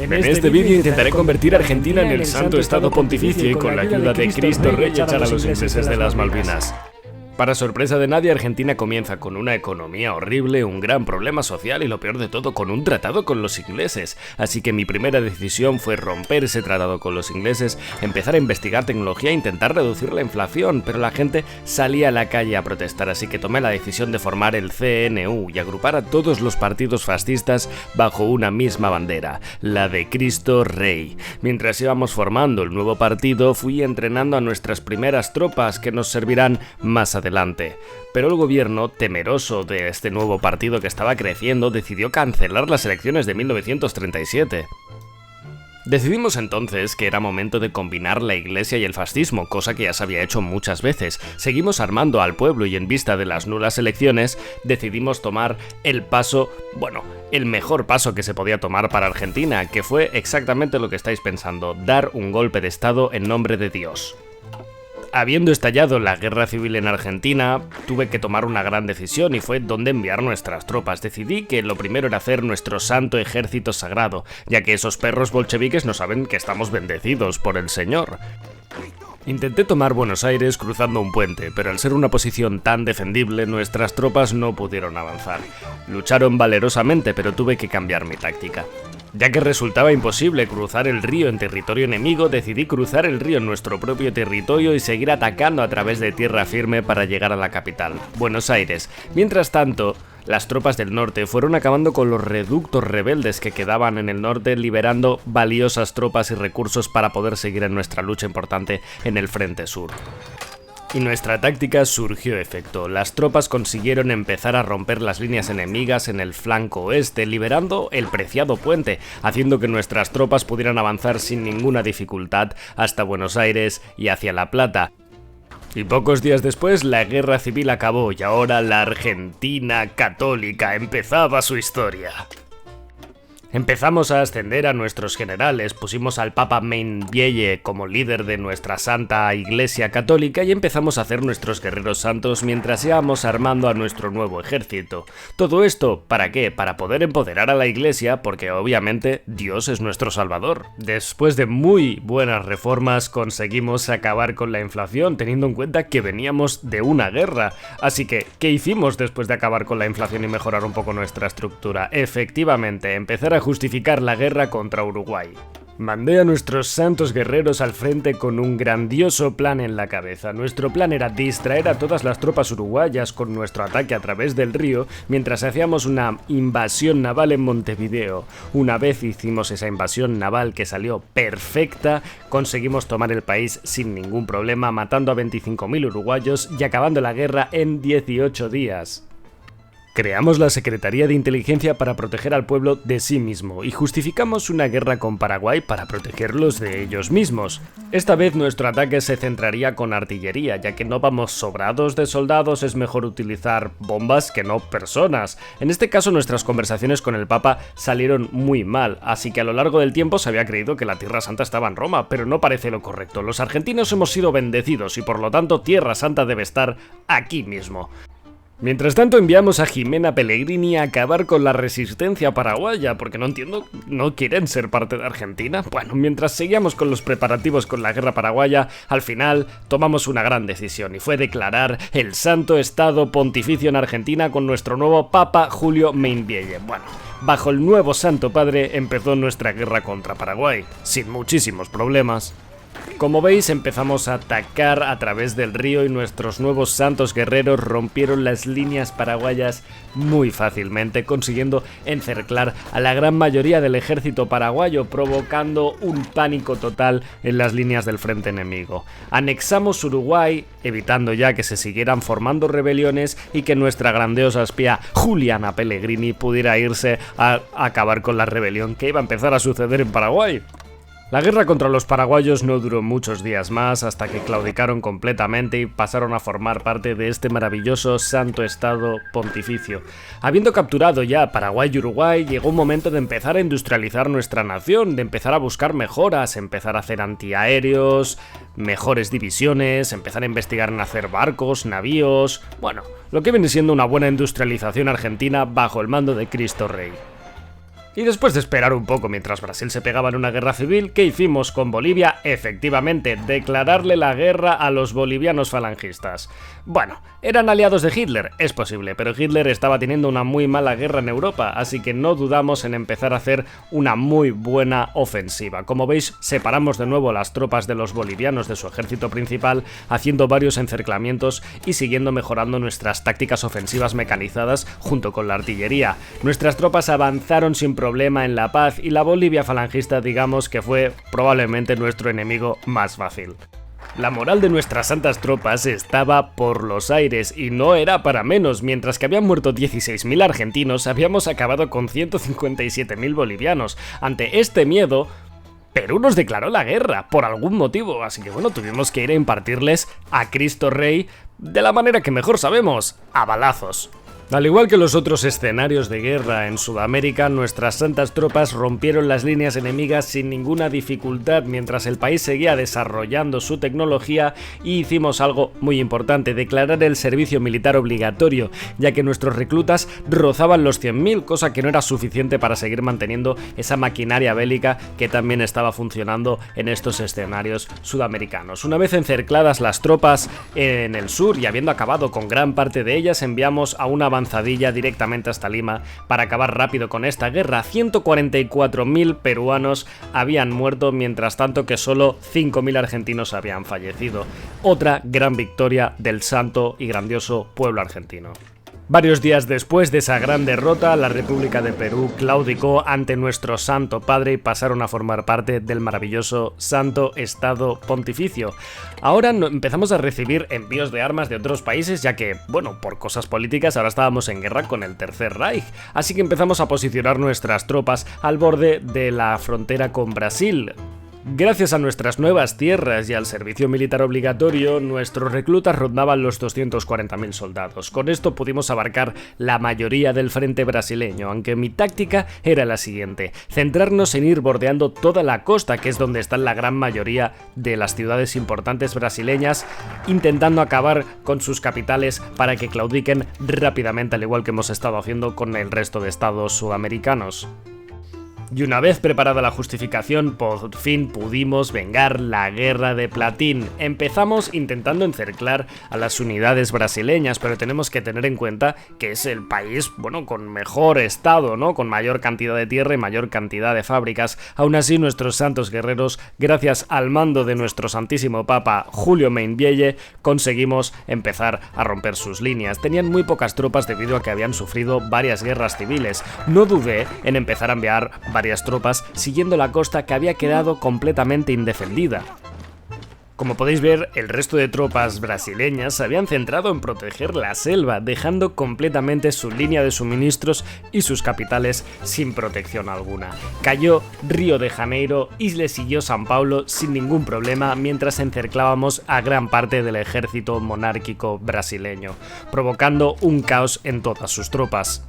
En este vídeo intentaré convertir a Argentina en el Santo Estado Pontificio y con la ayuda de Cristo Rey echar a los ingleses de las Malvinas. Para sorpresa de nadie, Argentina comienza con una economía horrible, un gran problema social y lo peor de todo, con un tratado con los ingleses. Así que mi primera decisión fue romper ese tratado con los ingleses, empezar a investigar tecnología e intentar reducir la inflación, pero la gente salía a la calle a protestar, así que tomé la decisión de formar el CNU y agrupar a todos los partidos fascistas bajo una misma bandera, la de Cristo Rey. Mientras íbamos formando el nuevo partido, fui entrenando a nuestras primeras tropas que nos servirán más adelante. Pero el gobierno, temeroso de este nuevo partido que estaba creciendo, decidió cancelar las elecciones de 1937. Decidimos entonces que era momento de combinar la iglesia y el fascismo, cosa que ya se había hecho muchas veces. Seguimos armando al pueblo y en vista de las nulas elecciones, decidimos tomar el paso, el mejor paso que se podía tomar para Argentina, que fue exactamente lo que estáis pensando, dar un golpe de estado en nombre de Dios. Habiendo estallado la guerra civil en Argentina, tuve que tomar una gran decisión y fue dónde enviar nuestras tropas. Decidí que lo primero era hacer nuestro santo ejército sagrado, ya que esos perros bolcheviques no saben que estamos bendecidos por el Señor. Intenté tomar Buenos Aires cruzando un puente, pero al ser una posición tan defendible, nuestras tropas no pudieron avanzar. Lucharon valerosamente, pero tuve que cambiar mi táctica. Ya que resultaba imposible cruzar el río en territorio enemigo, decidí cruzar el río en nuestro propio territorio y seguir atacando a través de tierra firme para llegar a la capital, Buenos Aires. Mientras tanto, las tropas del norte fueron acabando con los reductos rebeldes que quedaban en el norte, liberando valiosas tropas y recursos para poder seguir en nuestra lucha importante en el frente sur. Y nuestra táctica surgió efecto. Las tropas consiguieron empezar a romper las líneas enemigas en el flanco oeste, liberando el preciado puente, haciendo que nuestras tropas pudieran avanzar sin ninguna dificultad hasta Buenos Aires y hacia La Plata. Y pocos días después la guerra civil acabó y ahora la Argentina católica empezaba su historia. Empezamos a ascender a nuestros generales, pusimos al Papa Mainvielle como líder de nuestra Santa Iglesia Católica y empezamos a hacer nuestros guerreros santos mientras íbamos armando a nuestro nuevo ejército. ¿Todo esto para qué? Para poder empoderar a la Iglesia, porque obviamente Dios es nuestro Salvador. Después de muy buenas reformas conseguimos acabar con la inflación, teniendo en cuenta que veníamos de una guerra. Así que, ¿qué hicimos después de acabar con la inflación y mejorar un poco nuestra estructura? Efectivamente, empezar a justificar la guerra contra Uruguay. Mandé a nuestros santos guerreros al frente con un grandioso plan en la cabeza. Nuestro plan era distraer a todas las tropas uruguayas con nuestro ataque a través del río mientras hacíamos una invasión naval en Montevideo. Una vez hicimos esa invasión naval que salió perfecta, conseguimos tomar el país sin ningún problema, matando a 25.000 uruguayos y acabando la guerra en 18 días. Creamos la Secretaría de Inteligencia para proteger al pueblo de sí mismo y justificamos una guerra con Paraguay para protegerlos de ellos mismos. Esta vez nuestro ataque se centraría con artillería, ya que no vamos sobrados de soldados, es mejor utilizar bombas que no personas. En este caso nuestras conversaciones con el Papa salieron muy mal, así que a lo largo del tiempo se había creído que la Tierra Santa estaba en Roma, pero no parece lo correcto. Los argentinos hemos sido bendecidos y por lo tanto Tierra Santa debe estar aquí mismo. Mientras tanto enviamos a Jimena Pellegrini a acabar con la resistencia paraguaya, porque no entiendo, ¿no quieren ser parte de Argentina? Bueno, mientras seguíamos con los preparativos con la guerra paraguaya, al final tomamos una gran decisión y fue declarar el Santo Estado Pontificio en Argentina con nuestro nuevo Papa Julio Mainvielle. Bueno, bajo el nuevo Santo Padre empezó nuestra guerra contra Paraguay, sin muchísimos problemas. Como veis, empezamos a atacar a través del río y nuestros nuevos santos guerreros rompieron las líneas paraguayas muy fácilmente, consiguiendo encerclar a la gran mayoría del ejército paraguayo, provocando un pánico total en las líneas del frente enemigo. Anexamos Uruguay, evitando ya que se siguieran formando rebeliones y que nuestra grandiosa espía Juliana Pellegrini pudiera irse a acabar con la rebelión que iba a empezar a suceder en Paraguay. La guerra contra los paraguayos no duró muchos días más hasta que claudicaron completamente y pasaron a formar parte de este maravilloso Santo Estado Pontificio. Habiendo capturado ya Paraguay y Uruguay, llegó un momento de empezar a industrializar nuestra nación, de empezar a buscar mejoras, empezar a hacer antiaéreos, mejores divisiones, empezar a investigar en hacer barcos, navíos... Bueno, lo que viene siendo una buena industrialización argentina bajo el mando de Cristo Rey. Y después de esperar un poco mientras Brasil se pegaba en una guerra civil, ¿qué hicimos con Bolivia? Efectivamente, declararle la guerra a los bolivianos falangistas. Bueno, eran aliados de Hitler, es posible, pero Hitler estaba teniendo una muy mala guerra en Europa, así que no dudamos en empezar a hacer una muy buena ofensiva. Como veis, separamos de nuevo las tropas de los bolivianos de su ejército principal, haciendo varios encerclamientos y siguiendo mejorando nuestras tácticas ofensivas mecanizadas junto con la artillería. Nuestras tropas avanzaron sin problema en La Paz y la Bolivia falangista, digamos que fue probablemente nuestro enemigo más fácil. La moral de nuestras santas tropas estaba por los aires y no era para menos. Mientras que habían muerto 16.000 argentinos, habíamos acabado con 157.000 bolivianos. Ante este miedo, Perú nos declaró la guerra por algún motivo, así que bueno, tuvimos que ir a impartirles a Cristo Rey de la manera que mejor sabemos, a balazos. Al igual que los otros escenarios de guerra en Sudamérica, nuestras santas tropas rompieron las líneas enemigas sin ninguna dificultad mientras el país seguía desarrollando su tecnología, y hicimos algo muy importante: declarar el servicio militar obligatorio, ya que nuestros reclutas rozaban los 100.000, cosa que no era suficiente para seguir manteniendo esa maquinaria bélica que también estaba funcionando en estos escenarios sudamericanos. Una vez encercladas las tropas en el sur y habiendo acabado con gran parte de ellas, enviamos a una avanzadilla directamente hasta Lima para acabar rápido con esta guerra. 144.000 peruanos habían muerto, mientras tanto que solo 5.000 argentinos habían fallecido. Otra gran victoria del santo y grandioso pueblo argentino. Varios días después de esa gran derrota, la República de Perú claudicó ante nuestro Santo Padre y pasaron a formar parte del maravilloso Santo Estado Pontificio. Ahora empezamos a recibir envíos de armas de otros países, ya que, bueno, por cosas políticas ahora estábamos en guerra con el Tercer Reich, así que empezamos a posicionar nuestras tropas al borde de la frontera con Brasil. Gracias a nuestras nuevas tierras y al servicio militar obligatorio, nuestros reclutas rondaban los 240.000 soldados. Con esto pudimos abarcar la mayoría del frente brasileño, aunque mi táctica era la siguiente: centrarnos en ir bordeando toda la costa, que es donde están la gran mayoría de las ciudades importantes brasileñas, intentando acabar con sus capitales para que claudiquen rápidamente, al igual que hemos estado haciendo con el resto de estados sudamericanos. Y una vez preparada la justificación, por fin pudimos vengar la guerra de Platín. Empezamos intentando encerclar a las unidades brasileñas, pero tenemos que tener en cuenta que es el país, bueno, con mejor estado, ¿no? Con mayor cantidad de tierra y mayor cantidad de fábricas. Aún así, nuestros santos guerreros, gracias al mando de nuestro santísimo Papa Julio Mainvielle, conseguimos empezar a romper sus líneas. Tenían muy pocas tropas debido a que habían sufrido varias guerras civiles. No dudé en empezar a enviar varias tropas siguiendo la costa, que había quedado completamente indefendida. Como podéis ver, el resto de tropas brasileñas se habían centrado en proteger la selva, dejando completamente su línea de suministros y sus capitales sin protección alguna. Cayó Río de Janeiro y le siguió São Paulo sin ningún problema, mientras encerclábamos a gran parte del ejército monárquico brasileño, provocando un caos en todas sus tropas.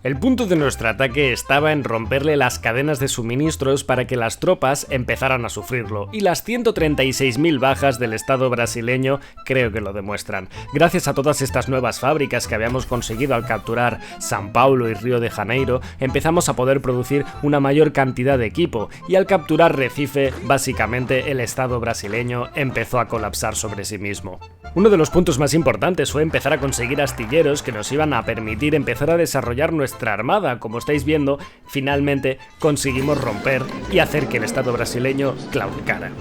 El punto de nuestro ataque estaba en romperle las cadenas de suministros para que las tropas empezaran a sufrirlo, y las 136.000 bajas del Estado brasileño creo que lo demuestran. Gracias a todas estas nuevas fábricas que habíamos conseguido al capturar São Paulo y Río de Janeiro, empezamos a poder producir una mayor cantidad de equipo, y al capturar Recife, básicamente el Estado brasileño empezó a colapsar sobre sí mismo. Uno de los puntos más importantes fue empezar a conseguir astilleros que nos iban a permitir empezar a desarrollar nuestra armada. Como estáis viendo, finalmente conseguimos romper y hacer que el Estado brasileño claudicara.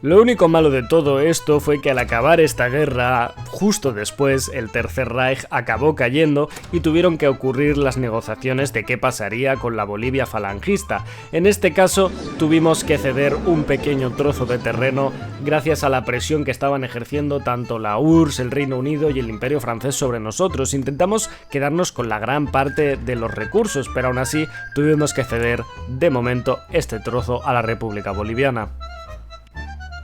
Lo único malo de todo esto fue que al acabar esta guerra, justo después el Tercer Reich acabó cayendo y tuvieron que ocurrir las negociaciones de qué pasaría con la Bolivia falangista. En este caso, tuvimos que ceder un pequeño trozo de terreno gracias a la presión que estaban ejerciendo tanto la URSS, el Reino Unido y el Imperio francés sobre nosotros. Intentamos quedarnos con la gran parte de los recursos, pero aún así tuvimos que ceder de momento este trozo a la República Boliviana.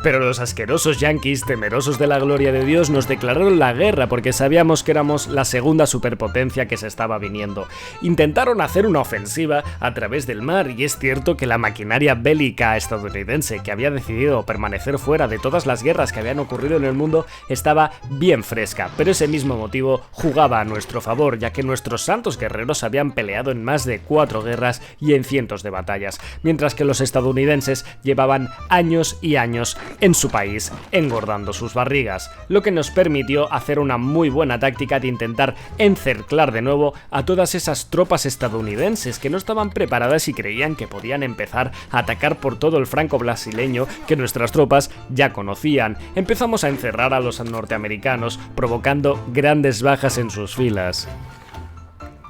Pero los asquerosos yanquis, temerosos de la gloria de Dios, nos declararon la guerra porque sabíamos que éramos la segunda superpotencia que se estaba viniendo. Intentaron hacer una ofensiva a través del mar y es cierto que la maquinaria bélica estadounidense, que había decidido permanecer fuera de todas las guerras que habían ocurrido en el mundo, estaba bien fresca, pero ese mismo motivo jugaba a nuestro favor, ya que nuestros santos guerreros habían peleado en más de 4 guerras y en cientos de batallas, mientras que los estadounidenses llevaban años y años en su país engordando sus barrigas, lo que nos permitió hacer una muy buena táctica de intentar encerclar de nuevo a todas esas tropas estadounidenses que no estaban preparadas y creían que podían empezar a atacar por todo el franco brasileño que nuestras tropas ya conocían. Empezamos a encerrar a los norteamericanos, provocando grandes bajas en sus filas.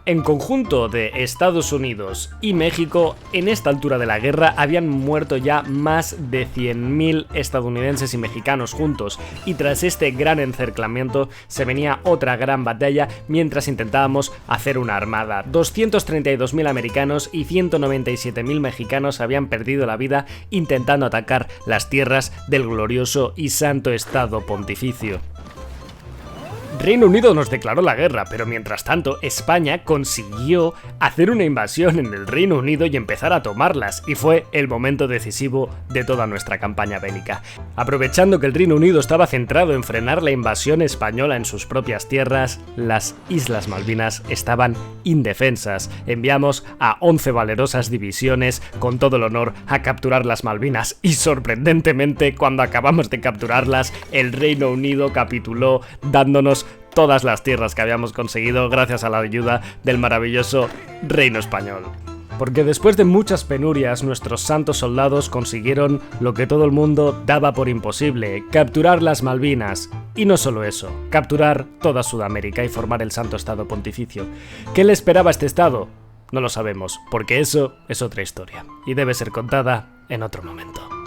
En conjunto de Estados Unidos y México, en esta altura de la guerra habían muerto ya más de 100.000 estadounidenses y mexicanos juntos, y tras este gran encerclamiento se venía otra gran batalla mientras intentábamos hacer una armada. 232.000 americanos y 197.000 mexicanos habían perdido la vida intentando atacar las tierras del glorioso y santo Estado Pontificio. Reino Unido nos declaró la guerra, pero mientras tanto España consiguió hacer una invasión en el Reino Unido y empezar a tomarlas, y fue el momento decisivo de toda nuestra campaña bélica. Aprovechando que el Reino Unido estaba centrado en frenar la invasión española en sus propias tierras, las Islas Malvinas estaban indefensas. Enviamos a 11 valerosas divisiones con todo el honor a capturar las Malvinas, y sorprendentemente, cuando acabamos de capturarlas, el Reino Unido capituló dándonos todas las tierras que habíamos conseguido gracias a la ayuda del maravilloso Reino Español. Porque después de muchas penurias, nuestros santos soldados consiguieron lo que todo el mundo daba por imposible: capturar las Malvinas. Y no solo eso, capturar toda Sudamérica y formar el Santo Estado Pontificio. ¿Qué le esperaba a este Estado? No lo sabemos, porque eso es otra historia, y debe ser contada en otro momento.